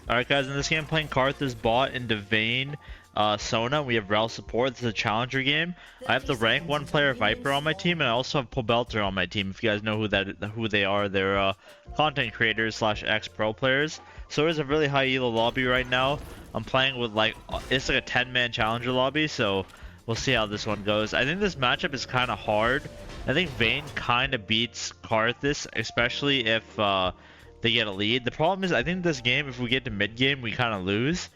Alright guys, in this game I'm playing Karthus bot into Vayne, Sona. We have Rel support. This is a challenger game. I have the rank 1 player Viper on my team, and I also have Pobelter on my team. If you guys know who they are, they're content creators slash ex-pro players. So there's a really high elo lobby right now. I'm playing with it's like a 10-man challenger lobby, so we'll see how this one goes. I think this matchup is kind of hard. I think Vayne kind of beats Karthus, especially if they get a lead. The problem is, I think this game, if we get to mid game, we kind of lose.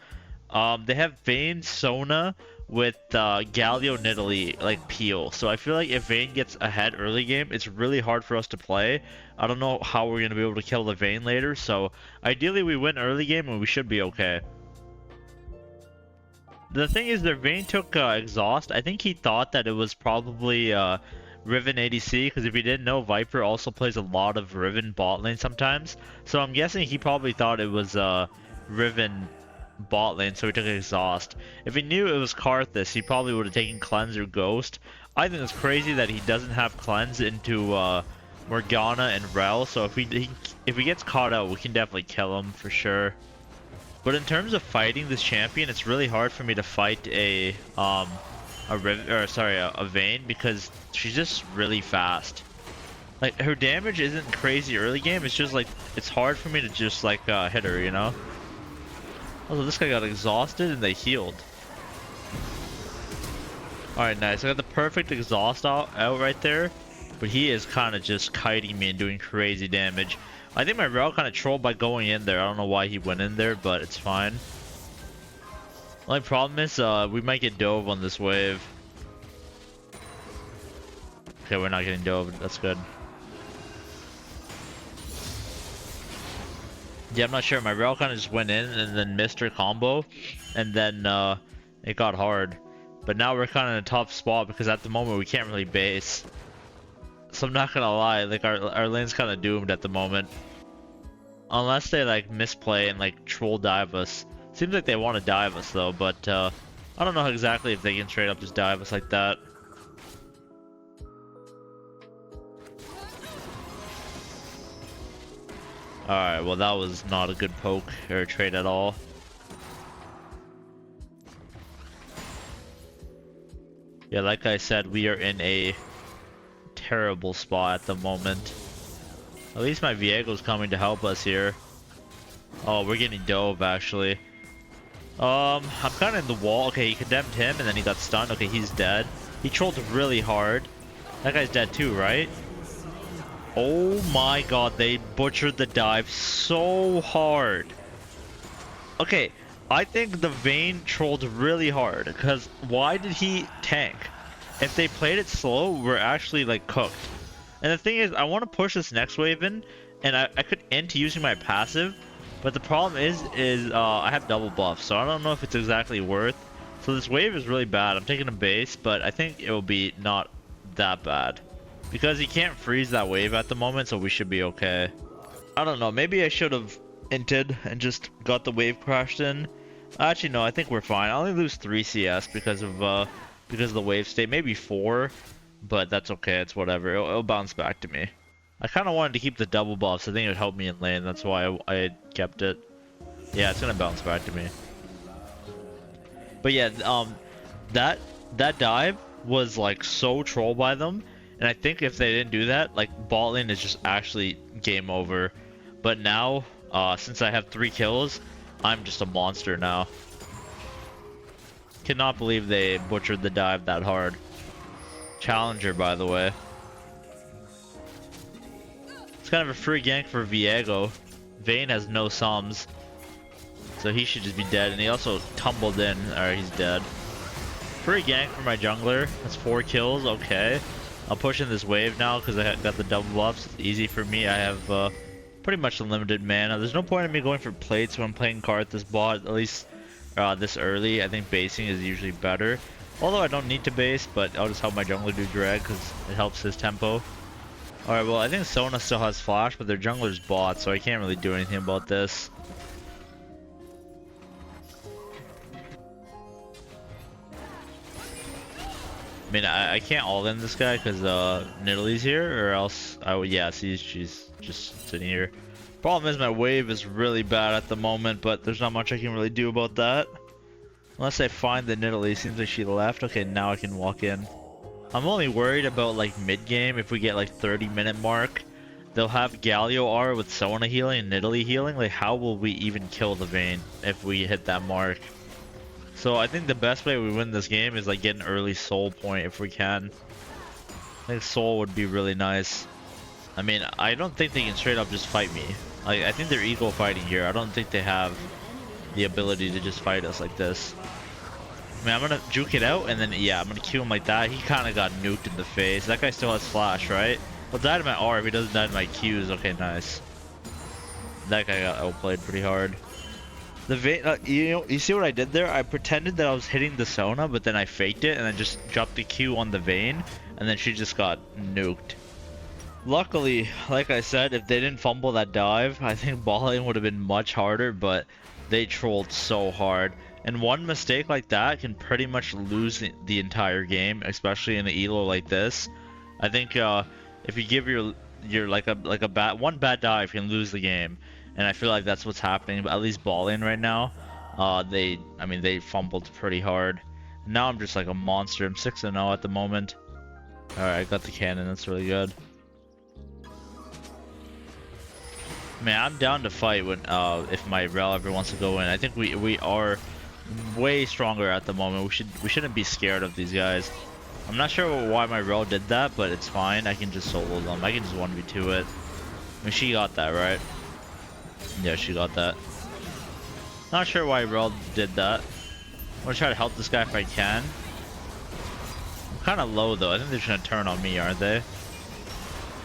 They have Vayne, Sona with Galio, Nidalee, like Peel. So I feel like if Vayne gets ahead early game, it's really hard for us to play. I don't know how we're gonna be able to kill the Vayne later. So ideally, we win early game and we should be okay. The thing is that Vayne took exhaust. I think he thought that it was probably Riven ADC, because if you didn't know, Viper also plays a lot of Riven bot lane sometimes. So I'm guessing he probably thought it was Riven bot lane, so he took exhaust. If he knew it was Karthus, he probably would have taken cleanse or ghost. I think it's crazy that he doesn't have cleanse into Morgana and Rel. So if he gets caught out, we can definitely kill him for sure. But in terms of fighting this champion, it's really hard for me to fight a Vayne, because she's just really fast. Like, her damage isn't crazy early game, it's just like, it's hard for me to just like hit her, you know? Also, this guy got exhausted and they healed. Alright, nice. I got the perfect exhaust out right there, but he is kind of just kiting me and doing crazy damage. I think my Rel kind of trolled by going in there. I don't know why he went in there, but it's fine. Only problem is, we might get dove on this wave. Okay, we're not getting dove. That's good. Yeah, I'm not sure. My Rel kind of just went in and then missed her combo, and then it got hard. But now we're kind of in a tough spot because at the moment we can't really base. So I'm not gonna lie, like our lane's kind of doomed at the moment. Unless they like misplay and like troll dive us. Seems like they want to dive us though, but I don't know exactly if they can straight up just dive us like that. Alright, well that was not a good poke or trade at all. Yeah, like I said, we are in a terrible spot at the moment. At least my Viego's coming to help us here. Oh, we're getting dove actually. I'm kind of in the wall. Okay, he condemned him and then he got stunned. Okay, he's dead. He trolled really hard. That guy's dead too, right? Oh my god, they butchered the dive so hard. Okay, I think the Vayne trolled really hard, because why did he tank? If they played it slow, we're actually like cooked. And the thing is, I want to push this next wave in, and I could end using my passive, but the problem is I have double buff, so I don't know if it's exactly worth. So this wave is really bad. I'm taking a base, but I think it will be not that bad. Because he can't freeze that wave at the moment, so we should be okay. I don't know, maybe I should have inted and just got the wave crashed in. Actually, no, I think we're fine. I only lose 3 CS because of the wave state. Maybe 4, but that's okay. It's whatever. It'll bounce back to me. I kind of wanted to keep the double buffs. I think it would help me in lane. That's why I kept it. Yeah, it's gonna bounce back to me. But yeah, that dive was like so troll by them. And I think if they didn't do that, like bot lane is just actually game over. But now, since I have 3 kills, I'm just a monster now. Cannot believe they butchered the dive that hard. Challenger, by the way. It's kind of a free gank for Viego. Vayne has no sums, so he should just be dead. And he also tumbled in. Alright, he's dead. Free gank for my jungler. That's 4 kills. Okay. I'll push in this wave now because I got the double buffs. It's easy for me. I have pretty much unlimited mana. There's no point in me going for plates when I'm playing Karthus bot, at least this early. I think basing is usually better. Although I don't need to base, but I'll just help my jungler do drag because it helps his tempo. Alright, well I think Sona still has flash, but their jungler's bot, so I can't really do anything about this. I mean, I can't all in this guy because Nidalee's here, or else I would, yeah, see, she's just sitting here. Problem is my wave is really bad at the moment, but there's not much I can really do about that. Unless I find the Nidalee. Seems like she left. Okay, now I can walk in. I'm only worried about like mid-game if we get like 30-minute mark. They'll have Galio R with Sona healing and Nidalee healing. Like, how will we even kill the Vayne if we hit that mark? So I think the best way we win this game is like get an early soul point if we can. I think soul would be really nice. I mean, I don't think they can straight up just fight me. Like, I think they're ego fighting here. I don't think they have the ability to just fight us like this. I mean, I'm gonna juke it out and then, yeah, I'm gonna Q him like that. He kind of got nuked in the face. That guy still has flash, right? Well, died in my R if he doesn't die in my Qs. Okay, nice. That guy got outplayed pretty hard. The Vayne, you see what I did there? I pretended that I was hitting the Sona, but then I faked it and then just dropped the Q on the Vayne, and then she just got nuked. Luckily, like I said, if they didn't fumble that dive, I think ball lane would have been much harder, but they trolled so hard. And one mistake like that can pretty much lose the entire game, especially in an elo like this. I think if you give your one bad dive, you can lose the game. And I feel like that's what's happening, but at least ball lane right now, they fumbled pretty hard. Now I'm just like a monster. I'm 6-0 at the moment. Alright, I got the cannon, that's really good. Man, I'm down to fight when if my rel ever wants to go in. I think we are way stronger at the moment. We shouldn't be scared of these guys. I'm not sure why my rel did that, but it's fine. I can just solo them. I can just 1v2 it. I mean, she got that, right? Yeah, she got that. Not sure why rel did that. I'm gonna try to help this guy if I can. I'm kind of low though. I think they're just gonna turn on me, aren't they?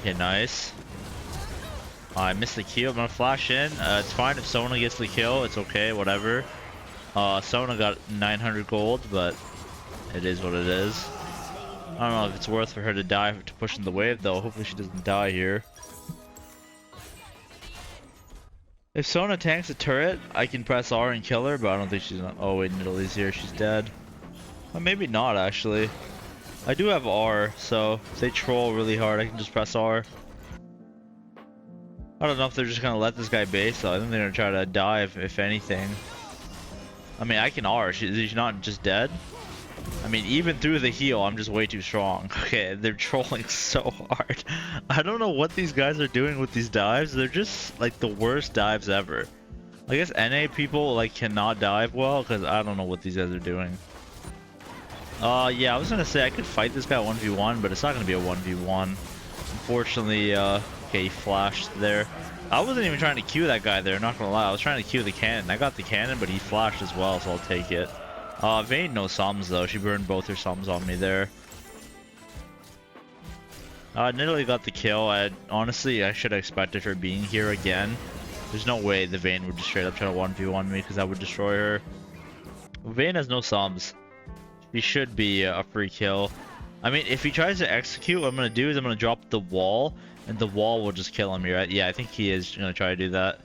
Okay, nice. I missed the kill. I'm gonna flash in. It's fine if Sona gets the kill. It's okay, whatever. Sona got 900 gold, but it is what it is. I don't know if it's worth for her to die to push in the wave, though. Hopefully she doesn't die here. If Sona tanks a turret, I can press R and kill her, but I don't think she's not. Oh wait, Nidalee's here. She's dead. Well, maybe not, actually. I do have R, so if they troll really hard, I can just press R. I don't know if they're just gonna let this guy base though. I think they're gonna try to dive, if anything. I mean, I can R. She's not just dead. I mean, even through the heal, I'm just way too strong. Okay, they're trolling so hard. I don't know what these guys are doing with these dives. They're just like the worst dives ever. I guess NA people like cannot dive well because I don't know what these guys are doing. Yeah, I was gonna say I could fight this guy 1v1, but it's not gonna be a 1v1. Unfortunately, okay, he flashed there. I wasn't even trying to Q that guy there, not gonna lie. I was trying to Q the cannon. I got the cannon, but he flashed as well, so I'll take it. Vayne no sums though. She burned both her sums on me there. Nidalee got the kill. Honestly, I should have expected her being here again. There's no way the Vayne would just straight up try to 1v1 me because that would destroy her. Vayne has no sums. He should be a free kill. I mean, if he tries to execute, what I'm gonna do is I'm gonna drop the wall, and the wall will just kill him, right? Yeah, I think he is gonna try to do that.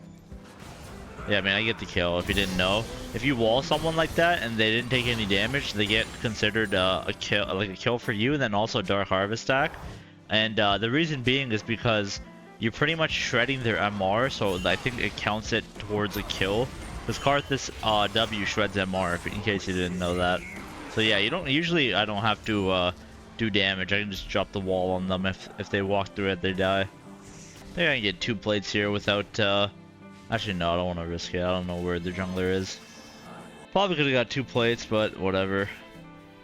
Yeah, I mean, I get the kill if you didn't know. If you wall someone like that and they didn't take any damage, they get considered a kill, like a kill for you, and then also Dark Harvest stack. And the reason being is because you're pretty much shredding their MR, so I think it counts it towards a kill. Because Karthus W shreds MR, in case you didn't know that. So yeah, you don't usually. I don't have to do damage. I can just drop the wall on them. If they walk through it, they die. I think I can get 2 plates here without. Actually, no, I don't want to risk it. I don't know where the jungler is. Probably could have got 2 plates, but whatever.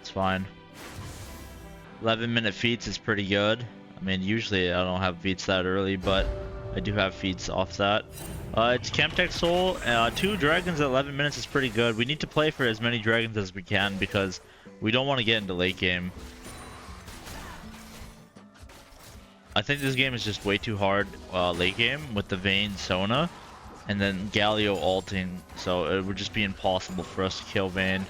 It's fine. 11-minute feats is pretty good. I mean, usually I don't have feats that early, but I do have feats off that. It's Chemtech Soul. 2 dragons at 11 minutes is pretty good. We need to play for as many dragons as we can because we don't want to get into late game. I think this game is just way too hard late game with the Vayne Sona and then Galio ulting, so it would just be impossible for us to kill Vayne.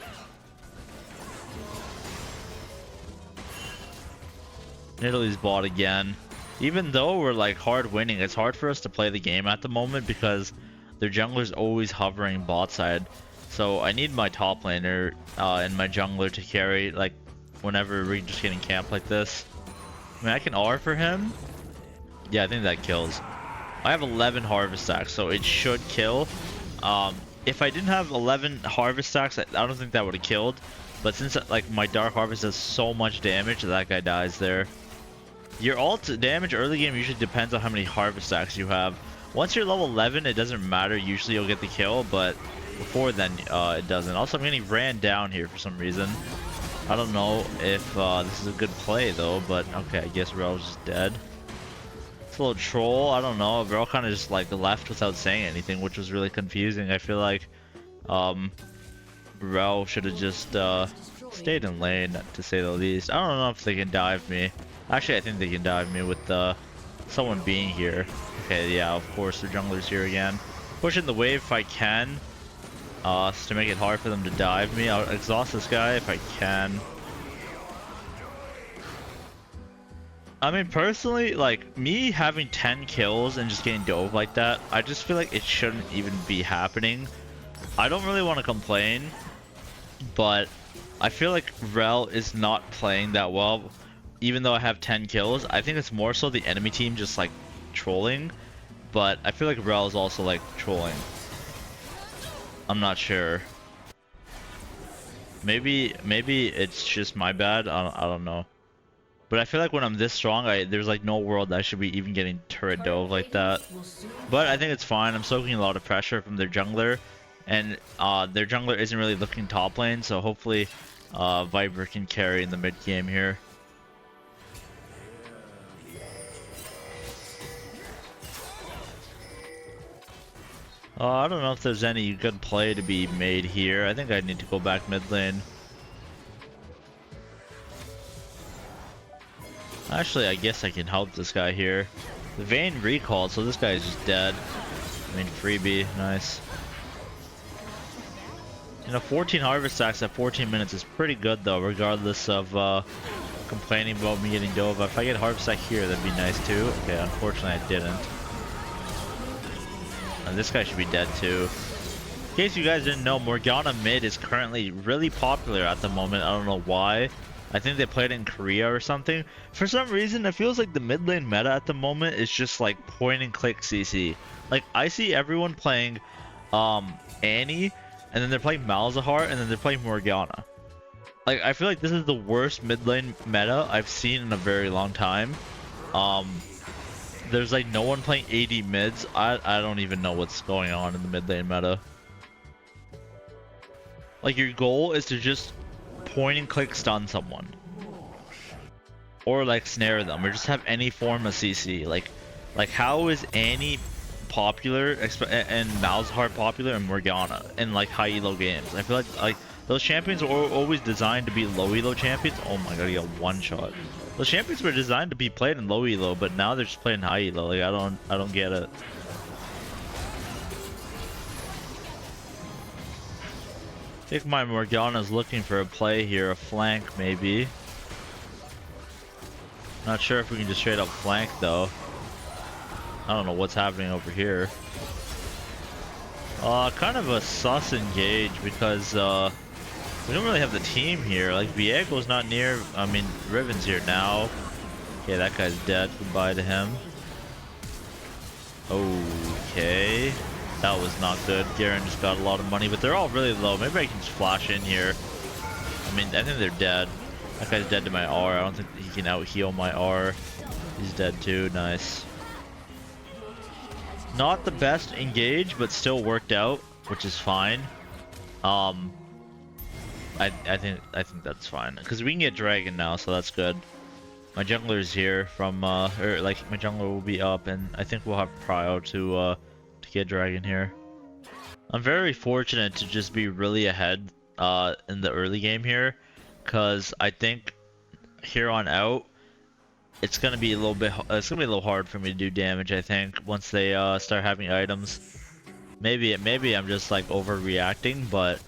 Nidalee's bot again. Even though we're like hard winning, it's hard for us to play the game at the moment because their jungler's always hovering bot side. So I need my top laner and my jungler to carry like whenever we're just getting camped like this. I mean, I can R for him. Yeah, I think that kills. I have 11 harvest stacks, so it should kill. If I didn't have 11 harvest stacks, I don't think that would have killed. But since like my dark harvest does so much damage, that guy dies there. Your ult damage early game usually depends on how many harvest stacks you have. Once you're level 11, it doesn't matter. Usually you'll get the kill, but before then, it doesn't. Also, I'm getting ran down here for some reason. I don't know if this is a good play though, but okay, I guess Rel's just dead. It's a little troll. I don't know. Rel kind of just like left without saying anything, which was really confusing. I feel like Rel should have just stayed in lane, to say the least. I don't know if they can dive me. Actually, I think they can dive me with someone being here. Okay, yeah, of course, the jungler's here again. Pushing the wave if I can, to make it hard for them to dive me. I'll exhaust this guy if I can. I mean, personally, like, me having 10 kills and just getting dove like that, I just feel like it shouldn't even be happening. I don't really want to complain, but I feel like Rel is not playing that well. Even though I have 10 kills, I think it's more so the enemy team just like trolling, but I feel like Rel is also like trolling. I'm not sure. Maybe it's just my bad. I don't know. But I feel like when I'm this strong, there's like no world that I should be even getting turret dove like that. But I think it's fine. I'm soaking a lot of pressure from their jungler, and their jungler isn't really looking top lane, so hopefully Viper can carry in the mid game here. I don't know if there's any good play to be made here. I think I need to go back mid lane. Actually, I guess I can help this guy here. The Vayne recalled, so this guy is just dead. I mean, freebie, nice. You know, 14 harvest stacks at 14 minutes is pretty good though, regardless of complaining about me getting dove. If I get harvest stack here, that'd be nice too. Okay, unfortunately I didn't. And this guy should be dead too. In case you guys didn't know, Morgana mid is currently really popular at the moment. I don't know why. I think they played in Korea or something. For some reason, it feels like the mid lane meta at the moment is just like point and click CC. Like, I see everyone playing Annie, and then they're playing Malzahar, and then they're playing Morgana. Like, I feel like this is the worst mid lane meta I've seen in a very long time. There's like no one playing AD mids. I don't even know what's going on in the mid lane meta. Like, your goal is to just point and click stun someone, or like snare them, or just have any form of CC. Like how is Annie popular and Malzahar popular and Morgana in like high elo games? I feel like those champions are always designed to be low elo champions. Oh my god, he got one shot. Those champions were designed to be played in low elo, but now they're just playing high elo. Like, I don't get it. I think my Morgana's looking for a play here, a flank maybe. Not sure if we can just straight up flank though. I don't know what's happening over here. Kind of a sus engage because we don't really have the team here. Like, Viego's not near. I mean, Riven's here now. Okay, that guy's dead. Goodbye to him. Okay. That was not good. Garen just got a lot of money, but they're all really low. Maybe I can just flash in here. I mean, I think they're dead. That guy's dead to my R. I don't think he can out-heal my R. He's dead too. Nice. Not the best engage, but still worked out, which is fine. I think that's fine because we can get dragon now, so that's good. My jungler's here from or like my jungler will be up, and I think we'll have prio to get dragon here. I'm very fortunate to just be really ahead in the early game here, because I think here on out it's gonna be a little hard for me to do damage. I think once they start having items. Maybe I'm just like overreacting, but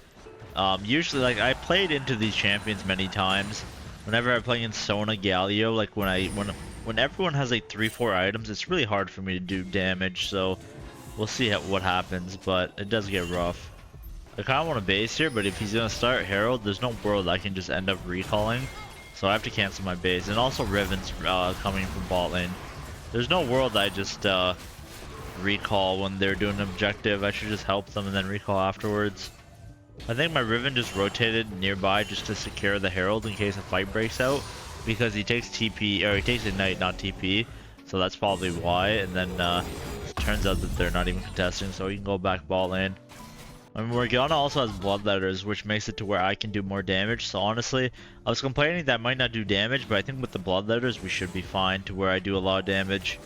usually, like, I played into these champions many times. Whenever I play in Sona, Galio, like when everyone has like 3-4 items, it's really hard for me to do damage. So we'll see what happens, but it does get rough. I kind of want to base here, but if he's gonna start Herald, there's no world I can just end up recalling. So I have to cancel my base, and also Riven's coming from bot lane. There's no world I just recall when they're doing an objective. I should just help them and then recall afterwards. I think my Riven just rotated nearby just to secure the Herald in case a fight breaks out, because he takes TP, or he takes Ignite, not TP, so that's probably why. And then it turns out that they're not even contesting, so he can go back ball lane. I mean, Morgana also has Bloodletters, which makes it to where I can do more damage, so honestly, I was complaining that I might not do damage, but I think with the Bloodletters we should be fine to where I do a lot of damage.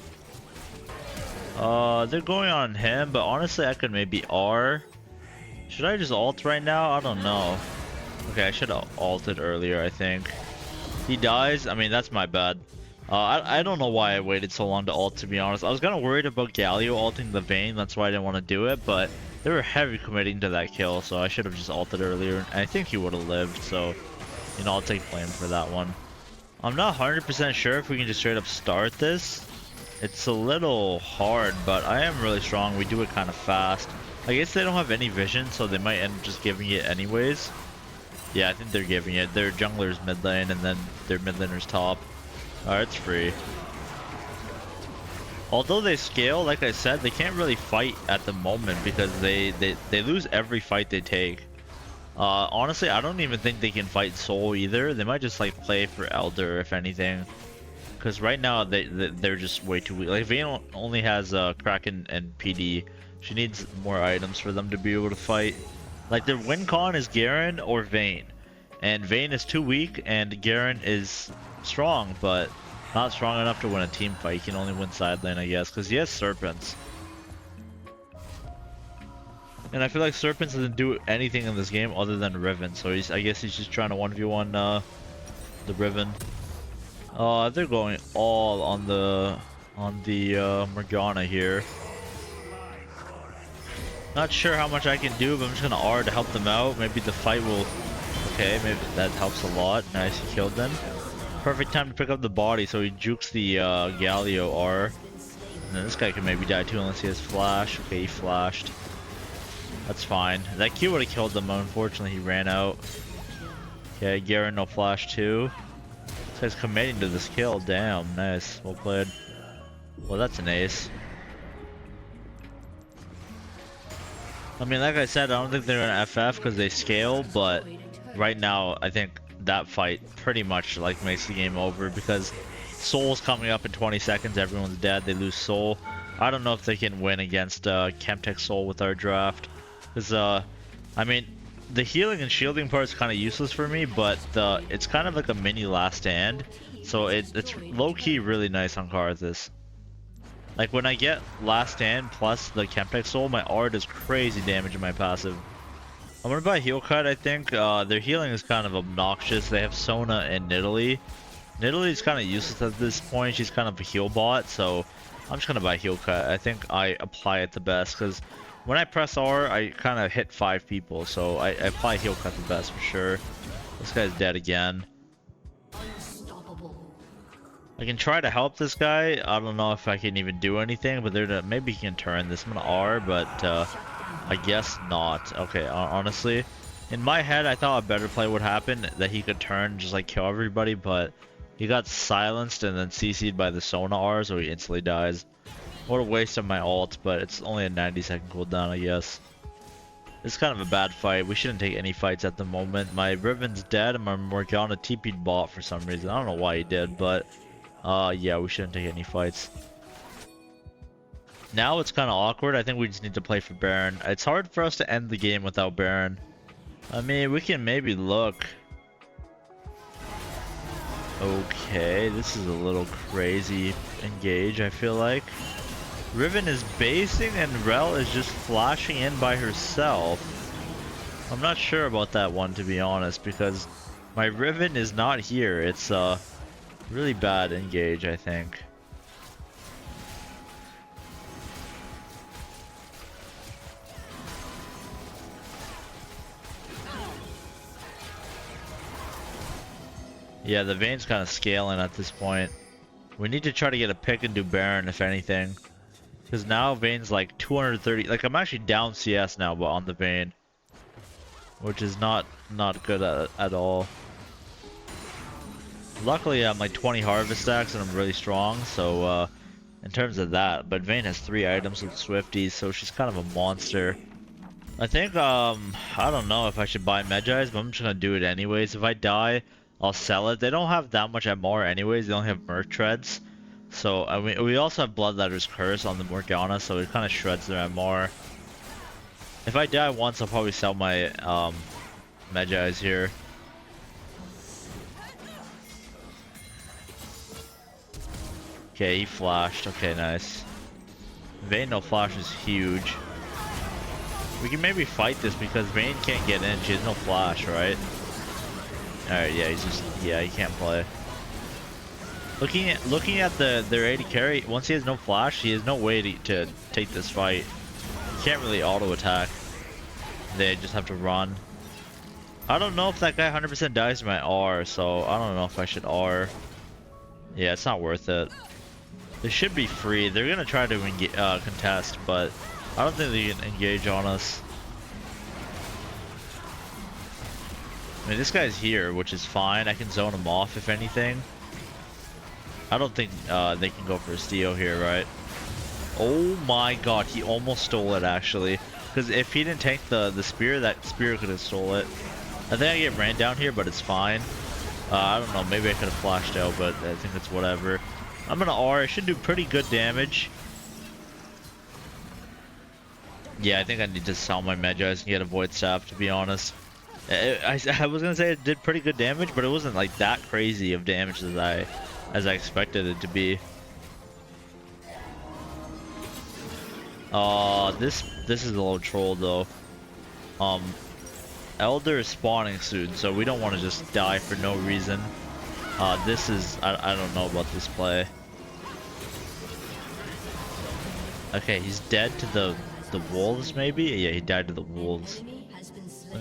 They're going on him, but honestly I could maybe R. Should I just ult right now? I don't know. Okay, I should have ulted earlier, I think. He dies? I mean, that's my bad. I don't know why I waited so long to ult, to be honest. I was kind of worried about Galio ulting the Vayne, that's why I didn't want to do it, but they were heavy committing to that kill, so I should have just ulted earlier, and I think he would have lived, so, you know, I'll take blame for that one. I'm not 100% sure if we can just straight up start this. It's a little hard, but I am really strong. We do it kind of fast. I guess they don't have any vision, so they might end up just giving it anyways. Yeah, I think they're giving it. Their jungler's mid lane, and then their mid laner's top. Alright, it's free. Although they scale, like I said, they can't really fight at the moment because they lose every fight they take. Honestly, I don't even think they can fight Soul either. They might just like play for Elder, if anything. Because right now they're just way too weak. Like Vayne only has Kraken and PD. She needs more items for them to be able to fight. Like their win con is Garen or Vayne. And Vayne is too weak and Garen is strong, but not strong enough to win a team fight. He can only win side lane, I guess, because he has Serpents. And I feel like Serpents doesn't do anything in this game other than Riven, so I guess he's just trying to 1v1 the Riven. They're going all on the Morgana here. Not sure how much I can do, but I'm just gonna R to help them out. Maybe the fight will... Okay, maybe that helps a lot. Nice, he killed them. Perfect time to pick up the body, so he jukes the Galio R. And then this guy can maybe die too unless he has flash. Okay, he flashed. That's fine. That Q would have killed them, unfortunately he ran out. Okay, Garen no flash too. This guy's committing to this kill. Damn, nice. Well played. Well, that's an ace. I mean, like I said, I don't think they're gonna FF because they scale, but right now I think that fight pretty much like makes the game over because Soul's coming up in 20 seconds, everyone's dead, they lose Soul. I don't know if they can win against Chemtech Soul with our draft. Because, I mean, the healing and shielding part is kind of useless for me, but it's kind of like a mini last stand. So it's low-key really nice on Karthus. Like when I get last stand plus the Chemtech Soul, my R does crazy damage in my passive. I'm gonna buy Heal Cut, I think. Their healing is kind of obnoxious. They have Sona and Nidalee. Nidalee is kind of useless at this point. She's kind of a heal bot, so I'm just gonna buy Heal Cut. I think I apply it the best because when I press R, I kind of hit 5 people, so I apply Heal Cut the best for sure. This guy's dead again. I can try to help this guy. I don't know if I can even do anything, but maybe he can turn this. I'm gonna R, but I guess not. Okay, honestly, in my head, I thought a better play would happen, that he could turn and just like kill everybody, but he got silenced and then CC'd by the Sona R, so he instantly dies. What a waste of my ult, but it's only a 90-second cooldown, I guess. It's kind of a bad fight. We shouldn't take any fights at the moment. My Riven's dead and my Morgana TP'd bot for some reason. I don't know why he did, but yeah, we shouldn't take any fights. Now it's kind of awkward. I think we just need to play for Baron. It's hard for us to end the game without Baron. I mean, we can maybe look. Okay, this is a little crazy engage, I feel like. Riven is basing and Rel is just flashing in by herself. I'm not sure about that one, to be honest, because my Riven is not here. It's really bad engage, I think. Yeah, the Vayne's kind of scaling at this point. We need to try to get a pick and do Baron, if anything. Because now Vayne's like 230. Like, I'm actually down CS now, but on the Vayne. Which is not good at all. Luckily, I'm like 20 harvest stacks and I'm really strong, so in terms of that. But Vayne has 3 items with Swifties, so she's kind of a monster. I think, I don't know if I should buy Medjai's, but I'm just gonna do it anyways. If I die, I'll sell it. They don't have that much MR anyways, they only have Merc Treads. So, I mean, we also have Bloodletter's Curse on the Morgana, so it kind of shreds their MR. If I die once, I'll probably sell my, Medjai's here. Okay, he flashed. Okay, nice. Vayne no flash is huge. We can maybe fight this because Vayne can't get in. She has no flash, right? Alright, yeah, he's just... Yeah, he can't play. Looking at their AD carry, once he has no flash, he has no way to take this fight. He can't really auto attack. They just have to run. I don't know if that guy 100% dies to my R, so I don't know if I should R. Yeah, it's not worth it. They should be free. They're gonna try to contest, but I don't think they can engage on us. I mean, this guy's here, which is fine. I can zone him off if anything. I don't think they can go for a steal here, right? Oh my god, he almost stole it actually. Because if he didn't tank the spear, that spear could have stole it. I think I get ran down here, but it's fine. I don't know, maybe I could have flashed out, but I think it's whatever. I'm gonna R, it should do pretty good damage. Yeah, I think I need to sell my Medjai's and get a Void Staff, to be honest. I was gonna say it did pretty good damage, but it wasn't like that crazy of damage as I expected it to be. This is a little troll though. Elder is spawning soon, so we don't want to just die for no reason. This is I don't know about this play. Okay, he's dead to the wolves maybe? Yeah, he died to the wolves.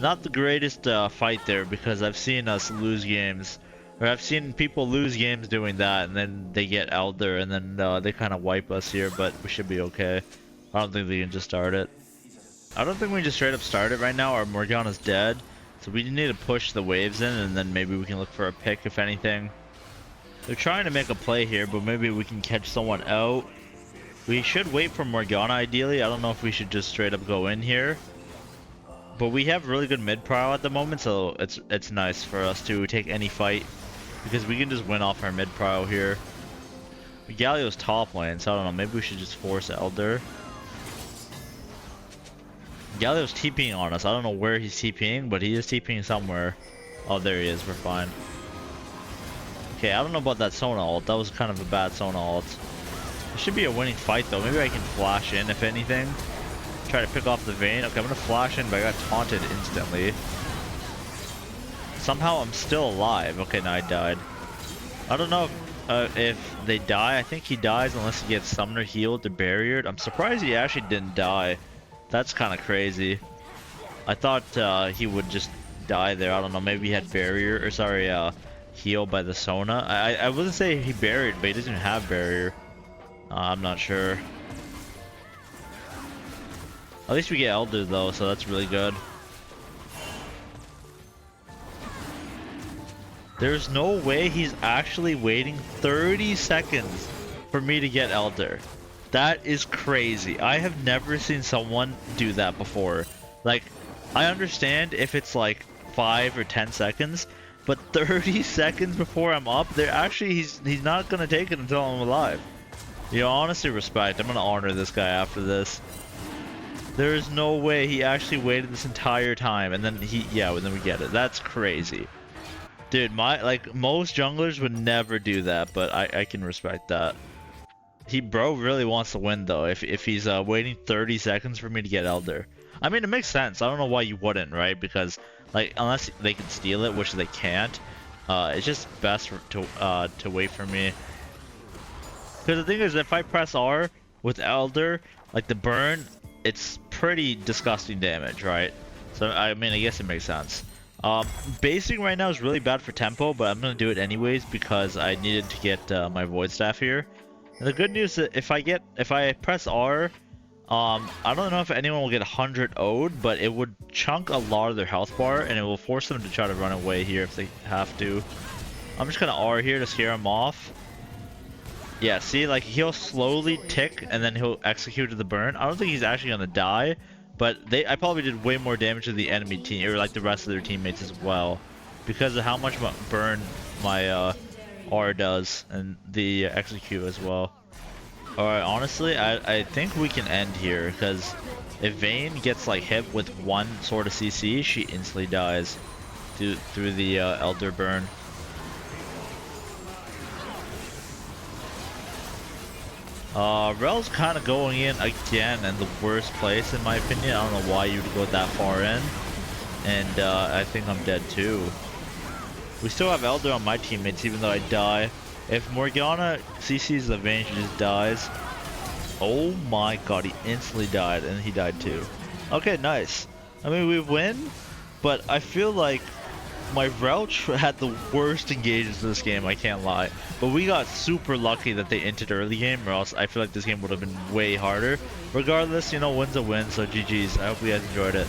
Not the greatest fight there because I've seen us lose games. Or I've seen people lose games doing that and then they get Elder and then they kind of wipe us here, but we should be okay. I don't think we can just start it. I don't think we can just straight up start it right now. Our Morgana's dead. So we need to push the waves in and then maybe we can look for a pick if anything. They're trying to make a play here, but maybe we can catch someone out. We should wait for Morgana ideally. I don't know if we should just straight up go in here. But we have really good mid prio at the moment, so it's nice for us to take any fight. Because we can just win off our mid prio here. Galio's top lane, so I don't know, maybe we should just force Elder. Galio's TPing on us. I don't know where he's TPing, but he is TPing somewhere. Oh, there he is. We're fine. Okay, I don't know about that Sona ult. That was kind of a bad Sona ult. It should be a winning fight, though. Maybe I can flash in, if anything. Try to pick off the Vayne. Okay, I'm going to flash in, but I got taunted instantly. Somehow I'm still alive. Okay, now I died. I don't know if they die. I think he dies unless he gets Summoner healed or barriered. I'm surprised he actually didn't die. That's kind of crazy. I thought he would just die there. I don't know. Maybe he had barrier, or sorry, heal by the Sona. I wouldn't say he buried, but he doesn't have barrier. I'm not sure. At least we get Elder though, so that's really good. There's no way he's actually waiting 30 seconds for me to get Elder. That is crazy. I have never seen someone do that before. Like, I understand if it's like 5 or 10 seconds, but 30 seconds before I'm up, they're actually he's not gonna take it until I'm alive. You know, honestly respect. I'm gonna honor this guy after this. There is no way he actually waited this entire time and then then we get it. That's crazy. Dude, most junglers would never do that, but I can respect that. Bro really wants to win though, if he's waiting 30 seconds for me to get Elder. I mean, it makes sense. I don't know why you wouldn't, right? Because, like, unless they can steal it, which they can't, it's just best to wait for me. Because the thing is, if I press R with Elder, like the burn, it's pretty disgusting damage, right? So, I mean, I guess it makes sense. Basing right now is really bad for tempo, but I'm gonna do it anyways because I needed to get my Void Staff here. And the good news is if I press R, I don't know if anyone will get 100 Ode, but it would chunk a lot of their health bar and it will force them to try to run away here if they have to. I'm just gonna R here to scare them off. Yeah, see, like he'll slowly tick and then he'll execute the burn. I don't think he's actually gonna die, but I probably did way more damage to the enemy team or like the rest of their teammates as well, because of how much burn my R does and the execute as well. All right, honestly, I think we can end here because if Vayne gets like hit with one sort of CC, she instantly dies through the Elder burn. Rel's kind of going in again in the worst place in my opinion. I don't know why you'd go that far in. And I think I'm dead too. We still have Elder on my teammates even though I die. If Morgana CC's the Vayne, she just dies. Oh my god, he instantly died and he died too. Okay, nice. I mean, we win, but I feel like my Rel had the worst engagements in this game, I can't lie. But we got super lucky that they entered early game, or else I feel like this game would have been way harder. Regardless, you know, win's a win, so GG's. I hope you guys enjoyed it.